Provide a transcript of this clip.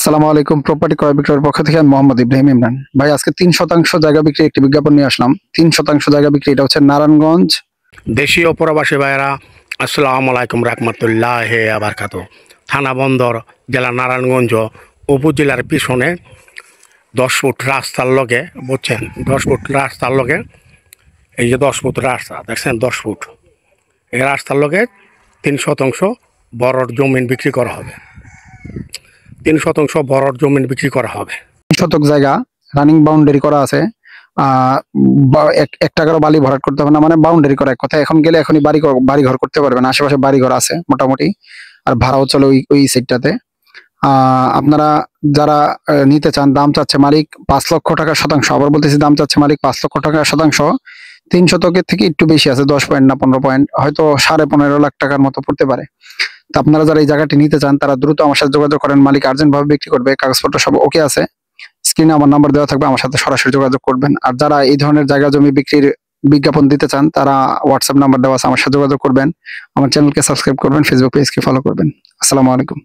আসসালামু আলাইকুম। প্রপার্টি ক্রয় বিক্রয়ের পক্ষ থেকে আমি মোহাম্মদ ইব্রাহিম ইমরান। ভাই আজকে ৩% জায়গা বিক্রি একটি বিজ্ঞাপন নিয়ে আসলাম। ৩% জায়গা বিক্রি, এটা হচ্ছে নারায়ণগঞ্জ। দেশীয় প্রবাসী ভাইয়েরা আসসালামু আলাইকুম রহমতুল্লাহ আবরকাত। থানা বন্দর, জেলা নারায়ণগঞ্জ উপজেলার পিছনে 10 ফুট রাস্তার লগে, বুঝছেন, 10 ফুট রাস্তার লগে, এই যে 10 ফুট রাস্তা দেখছেন, 10 ফুট এই রাস্তার লগে 3% বড়র জমিন বিক্রি করা হবে। 3% বড়র জমিন বিক্রি করা হবে। ৩ শতক জায়গা রানিং বাউন্ডারি করা আছে। এক টাকারও বালি ভরাট করতে হবে না, মানে বাউন্ডারি করা এক কথা। এখন গেলে এখনই বাড়ি ঘর করতে পারবেন, আশেপাশে বাড়ি ঘর আছে মোটামুটি, আর ভাড়াও চলে ওই সাইডটাতে। আপনারা যারা নিতে চান, দাম চাচ্ছে মালিক ৫ লক্ষ টাকা শতাংশ। আবার বলতেছি, দাম চাচ্ছে মালিক ৫ লক্ষ টাকা শতাংশ। ৩ শতকের থেকে একটু বেশি আছে, 10 পয়েন্ট না 15 পয়েন্ট, হয়তো 15.5 লাখ টাকার মতো পড়তে পারে। তো আপনারা যারা এই জায়গাটি নিতে চান তারা দ্রুত আমার সাথে যোগাযোগ করেন। মালিক আর্জেন্ট ভাবে বিক্রি করবে, কাগজপত্র সব ওকে আছে। স্ক্রিনে আমার নাম্বার দেওয়া থাকবে, আমার সাথে সরাসরি যোগাযোগ করবেন। আর যারা এই ধরনের জায়গা জমি বিক্রির বিজ্ঞাপন দিতে চান তারা হোয়াটসঅ্যাপ নাম্বার দেওয়া আছে, আমার সাথে যোগাযোগ করবেন। আমার চ্যানেলকে সাবস্ক্রাইব করবেন, ফেসবুক পেজকে ফলো করবেন। আসসালামু আলাইকুম।